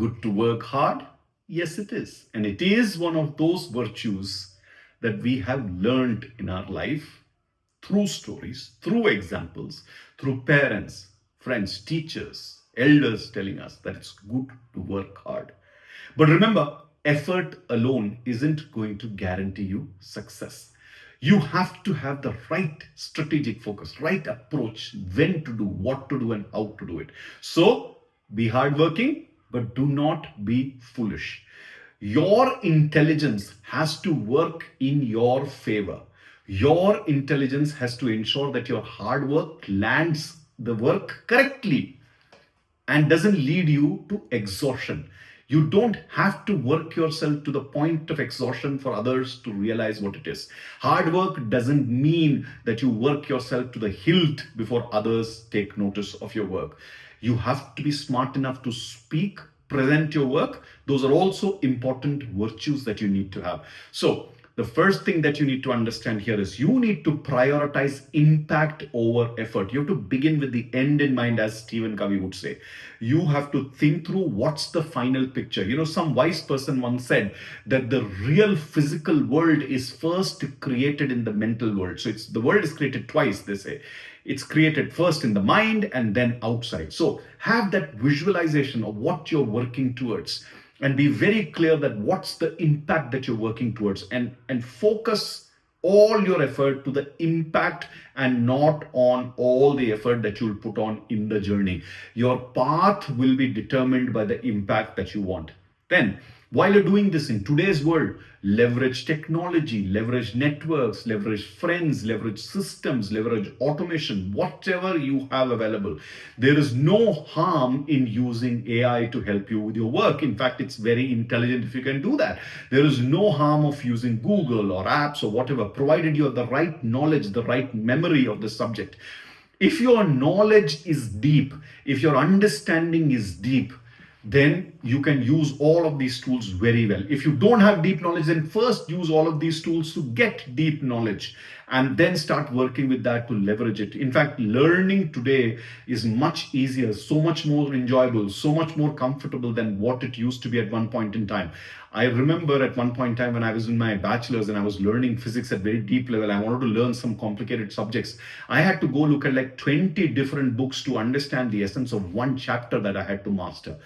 good to work hard? Yes, it is. And it is one of those virtues that we have learned in our life through stories, through examples, through parents, friends, teachers, elders telling us that it's good to work hard. But remember, effort alone isn't going to guarantee you success. You have to have the right strategic focus, right approach, when to do, what to do, and how to do it. So be hardworking, but do not be foolish. Your intelligence has to work in your favor. Your intelligence has to ensure that your hard work lands the work correctly and doesn't lead you to exhaustion. You don't have to work yourself to the point of exhaustion for others to realize what it is. Hard work doesn't mean that you work yourself to the hilt before others take notice of your work. You have to be smart enough to speak, present your work. Those are also important virtues that you need to have. So, the first thing that you need to understand here is you need to prioritize impact over effort. You have to begin with the end in mind, as Stephen Covey would say. You have to think through what's the final picture. You know, some wise person once said that the real physical world is first created in the mental world. So the world is created twice, they say. It's created first in the mind and then outside. So have that visualization of what you're working towards, and be very clear that what's the impact that you're working towards, and focus all your effort to the impact and not on all the effort that you'll put on in the journey. Your path will be determined by the impact that you want. Then, while you're doing this in today's world, leverage technology, leverage networks, leverage friends, leverage systems, leverage automation, whatever you have available. There is no harm in using AI to help you with your work. In fact, it's very intelligent if you can do that. There is no harm of using Google or apps or whatever, provided you have the right knowledge, the right memory of the subject. If your knowledge is deep, if your understanding is deep, then you can use all of these tools very well. If you don't have deep knowledge, then first use all of these tools to get deep knowledge and then start working with that to leverage it. In fact, learning today is much easier, so much more enjoyable, so much more comfortable than what it used to be at one point in time. I remember at one point in time when I was in my bachelor's and I was learning physics at very deep level, I wanted to learn some complicated subjects. I had to go look at like 20 different books to understand the essence of one chapter that I had to master.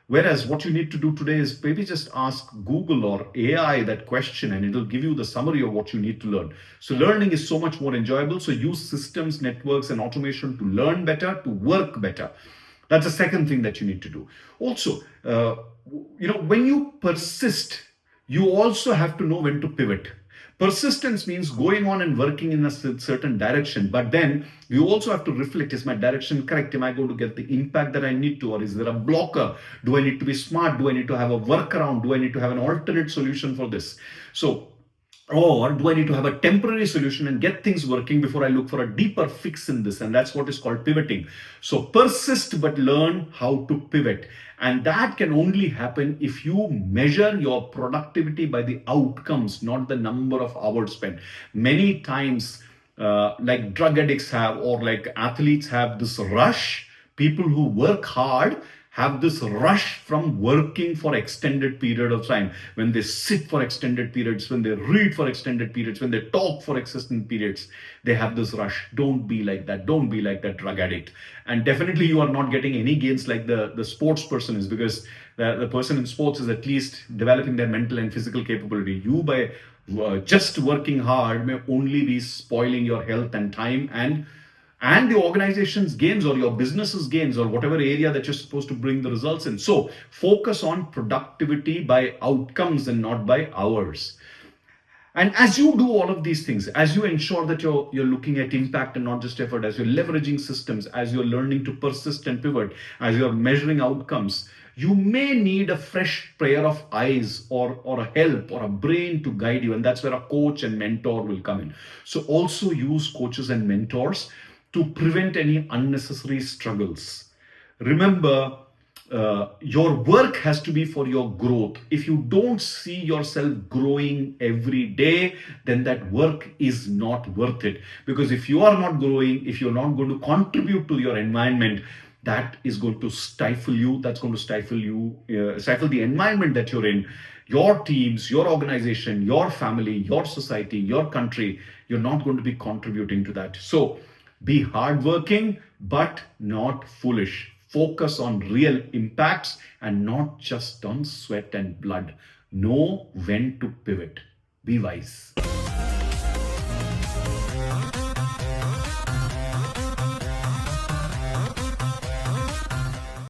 Whereas what you need to do today is maybe just ask Google or AI that question and it'll give you the summary of what you need to learn. So learning is so much more enjoyable. So use systems, networks, and automation to learn better, to work better. That's the second thing that you need to do. Also, when you persist, you also have to know when to pivot. Persistence means going on and working in a certain direction, but then you also have to reflect, is my direction correct? Am I going to get the impact that I need to? Or is there a blocker? Do I need to be smart? Do I need to have a workaround? Do I need to have an alternate solution for this? Or do I need to have a temporary solution and get things working before I look for a deeper fix in this? And that's what is called pivoting. So persist, but learn how to pivot. And that can only happen if you measure your productivity by the outcomes, not the number of hours spent. Many times, like drug addicts have, or like athletes have this rush, people who work hard have this rush from working for extended period of time. When they sit for extended periods, when they read for extended periods, when they talk for extended periods, they have this rush. Don't be like that. Don't be like that drug addict. And definitely you are not getting any gains like the sports person is, because the person in sports is at least developing their mental and physical capability. You, by just working hard, may only be spoiling your health and time and the organization's gains or your business's gains or whatever area that you're supposed to bring the results in. So focus on productivity by outcomes and not by hours. And as you do all of these things, as you ensure that you're looking at impact and not just effort, as you're leveraging systems, as you're learning to persist and pivot, as you're measuring outcomes, you may need a fresh pair of eyes or a help or a brain to guide you. And that's where a coach and mentor will come in. So also use coaches and mentors to prevent any unnecessary struggles. Remember, your work has to be for your growth. If you don't see yourself growing every day, then that work is not worth it. Because if you are not growing, if you're not going to contribute to your environment, that is going to stifle you. That's going to stifle the environment that you're in, your teams, your organization, your family, your society, your country. You're not going to be contributing to that. So be hardworking, but not foolish. Focus on real impacts and not just on sweat and blood. Know when to pivot. Be wise.